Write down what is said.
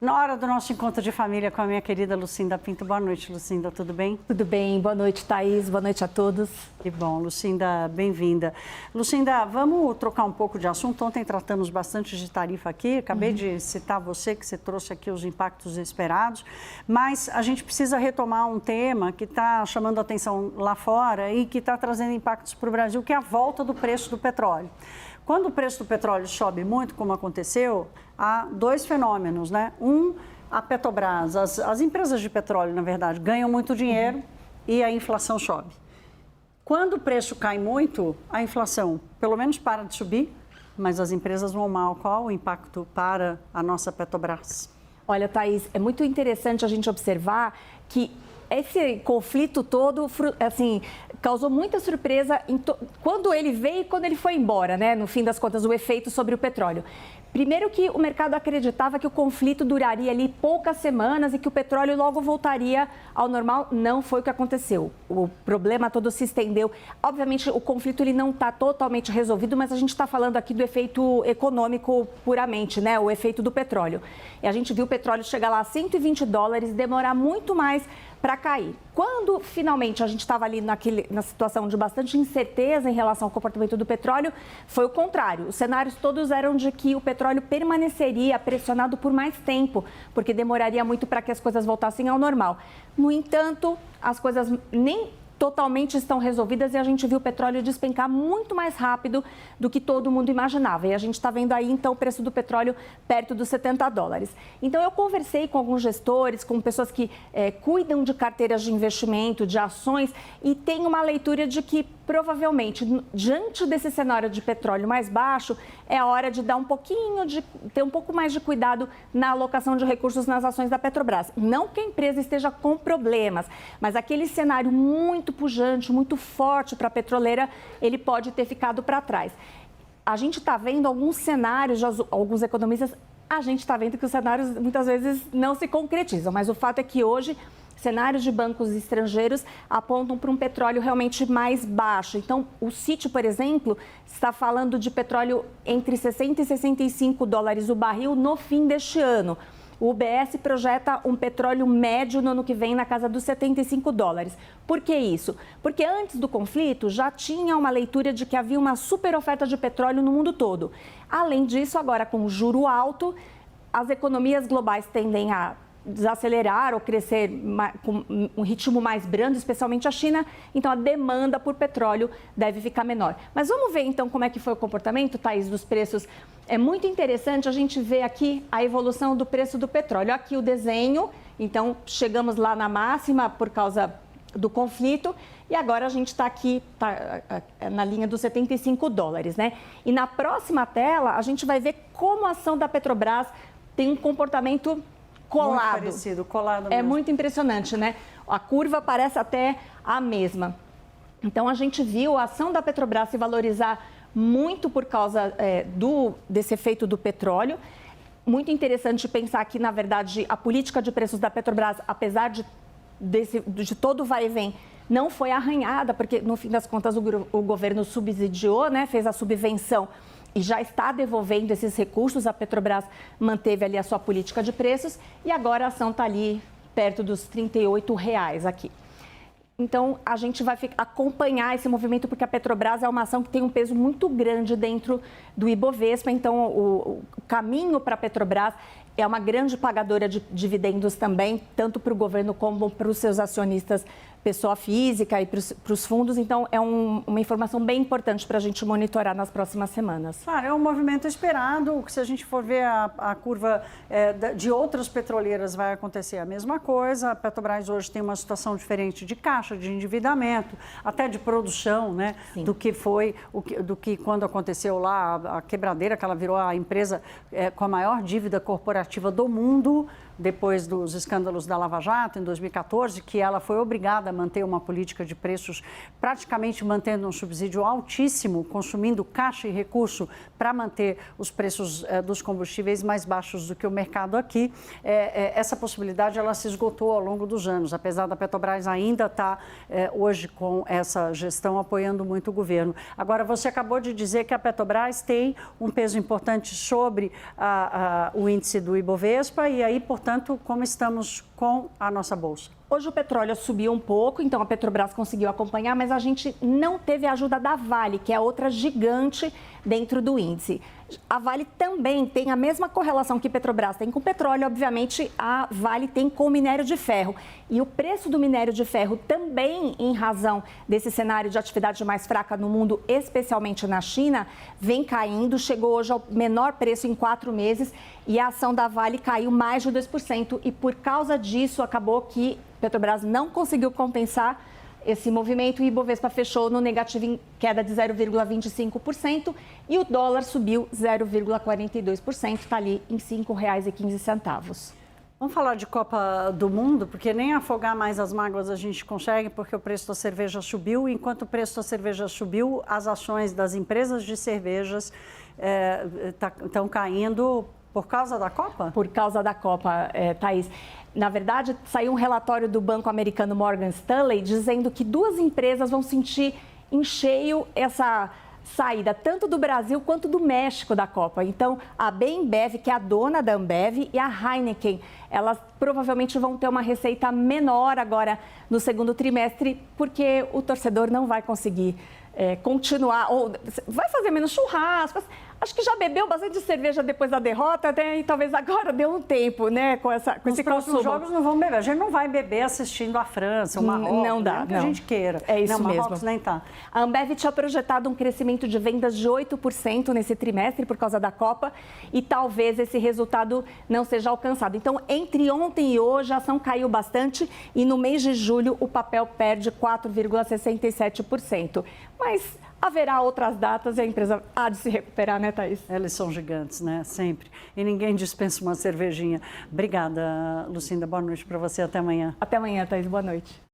Na hora do nosso encontro de família com a minha querida Lucinda Pinto. Boa noite, Lucinda, tudo bem? Tudo bem, boa noite, Thaís, boa noite a todos. Que bom, Lucinda, bem-vinda. Lucinda, vamos trocar um pouco de assunto. Ontem tratamos bastante de tarifa aqui, acabei de citar você, que você trouxe aqui os impactos esperados, mas a gente precisa retomar um tema que está chamando a atenção lá fora e que está trazendo impactos para o Brasil, que é a volta do preço do petróleo. Quando o preço do petróleo sobe muito, como aconteceu, há dois fenômenos, né? A Petrobras, as empresas de petróleo, na verdade, ganham muito dinheiro e a inflação sobe. Quando o preço cai muito, a inflação, pelo menos, para de subir, mas as empresas vão mal. Qual o impacto para a nossa Petrobras? Olha, Thaís, é muito interessante a gente observar que esse conflito todo, assim, causou muita surpresa quando ele veio e quando ele foi embora, né? No fim das contas, o efeito sobre o petróleo. Primeiro que o mercado acreditava que o conflito duraria ali poucas semanas e que o petróleo logo voltaria ao normal. Não foi o que aconteceu. O problema todo se estendeu. Obviamente, o conflito ele não está totalmente resolvido, mas a gente está falando aqui do efeito econômico puramente, né? O efeito do petróleo. E a gente viu o petróleo chegar lá a $120, demorar muito mais para cair. Quando finalmente a gente estava ali na situação de bastante incerteza em relação ao comportamento do petróleo, foi o contrário. Os cenários todos eram de que o petróleo permaneceria pressionado por mais tempo, porque demoraria muito para que as coisas voltassem ao normal. No entanto, as coisas nem totalmente estão resolvidas e a gente viu o petróleo despencar muito mais rápido do que todo mundo imaginava. E a gente está vendo aí, então, o preço do petróleo perto dos $70. Então, eu conversei com alguns gestores, com pessoas que cuidam de carteiras de investimento, de ações, e tem uma leitura de que, provavelmente, diante desse cenário de petróleo mais baixo, é a hora de dar ter um pouco mais de cuidado na alocação de recursos nas ações da Petrobras. Não que a empresa esteja com problemas, mas aquele cenário muito pujante, muito forte para a petroleira, ele pode ter ficado para trás. A gente está vendo alguns cenários, alguns economistas, a gente está vendo que os cenários muitas vezes não se concretizam, mas o fato é que hoje cenários de bancos estrangeiros apontam para um petróleo realmente mais baixo. Então, o Citi, por exemplo, está falando de petróleo entre $60 e $65 o barril no fim deste ano. O UBS projeta um petróleo médio no ano que vem na casa dos $75. Por que isso? Porque antes do conflito já tinha uma leitura de que havia uma super oferta de petróleo no mundo todo. Além disso, agora com o juro alto, as economias globais tendem a desacelerar ou crescer com um ritmo mais brando, especialmente a China, então a demanda por petróleo deve ficar menor. Mas vamos ver então como é que foi o comportamento, Thaís, dos preços. É muito interessante a gente ver aqui a evolução do preço do petróleo. Aqui o desenho, então chegamos lá na máxima por causa do conflito e agora a gente está aqui na linha dos $75, né? E na próxima tela a gente vai ver como a ação da Petrobras tem um comportamento colado. Muito parecido, colado mesmo. É muito impressionante, né? A curva parece até a mesma. Então, a gente viu a ação da Petrobras se valorizar muito por causa desse efeito do petróleo. Muito interessante pensar que, na verdade, a política de preços da Petrobras, apesar de todo o vai e vem, não foi arranhada, porque, no fim das contas, o governo subsidiou, né? Fez a subvenção e já está devolvendo esses recursos. A Petrobras manteve ali a sua política de preços e agora a ação está ali perto dos R$38 aqui. Então, a gente vai acompanhar esse movimento porque a Petrobras é uma ação que tem um peso muito grande dentro do Ibovespa. Então, o caminho para a Petrobras é uma grande pagadora de dividendos também, tanto para o governo como para os seus acionistas, pessoa física e para os fundos. Então, é uma informação bem importante para a gente monitorar nas próximas semanas. Claro, é um movimento esperado. Se a gente for ver a curva de outras petroleiras, vai acontecer a mesma coisa. A Petrobras hoje tem uma situação diferente de caixa, de endividamento, até de produção, né? Sim. Do que quando aconteceu lá a quebradeira, que ela virou a empresa com a maior dívida corporativa do mundo. depois dos escândalos da Lava Jato, em 2014, que ela foi obrigada a manter uma política de preços, praticamente mantendo um subsídio altíssimo, consumindo caixa e recurso para manter os preços dos combustíveis mais baixos do que o mercado aqui. Essa possibilidade ela se esgotou ao longo dos anos, apesar da Petrobras ainda estar hoje com essa gestão apoiando muito o governo. Agora, você acabou de dizer que a Petrobras tem um peso importante sobre o índice do Ibovespa e aí, portanto, como estamos com a nossa bolsa? Hoje o petróleo subiu um pouco, então a Petrobras conseguiu acompanhar, mas a gente não teve a ajuda da Vale, que é outra gigante dentro do índice. A Vale também tem a mesma correlação que a Petrobras tem com o petróleo, obviamente a Vale tem com o minério de ferro. E o preço do minério de ferro também, em razão desse cenário de atividade mais fraca no mundo, especialmente na China, vem caindo, chegou hoje ao menor preço em 4 meses e a ação da Vale caiu mais de 2%. E por causa disso, acabou que Petrobras não conseguiu compensar esse movimento e o Ibovespa fechou no negativo em queda de 0,25% e o dólar subiu 0,42%, está ali em R$ 5,15. Vamos falar de Copa do Mundo, porque nem afogar mais as mágoas a gente consegue, porque o preço da cerveja subiu. Enquanto o preço da cerveja subiu, as ações das empresas de cervejas estão caindo por causa da Copa? Por causa da Copa, Thaís. Na verdade, saiu um relatório do banco americano Morgan Stanley dizendo que 2 empresas vão sentir em cheio essa saída, tanto do Brasil quanto do México da Copa. Então, a Bembev, que é a dona da Ambev, e a Heineken, elas provavelmente vão ter uma receita menor agora no segundo trimestre, porque o torcedor não vai conseguir continuar, ou vai fazer menos churrasco. Acho que já bebeu bastante cerveja depois da derrota, né? E talvez agora deu um tempo, né? Com esse consumo. Os próximos jogos não vão beber. A gente não vai beber assistindo a França, o Marrocos, não dá, que a gente queira. É isso não, mesmo. Marrocos nem tá. A Ambev tinha projetado um crescimento de vendas de 8% nesse trimestre por causa da Copa e talvez esse resultado não seja alcançado. Então, entre ontem e hoje, a ação caiu bastante e no mês de julho o papel perde 4,67%. Mas haverá outras datas e a empresa há de se recuperar, né, Thaís? Eles são gigantes, né? Sempre. E ninguém dispensa uma cervejinha. Obrigada, Lucinda. Boa noite para você. Até amanhã. Até amanhã, Thaís. Boa noite.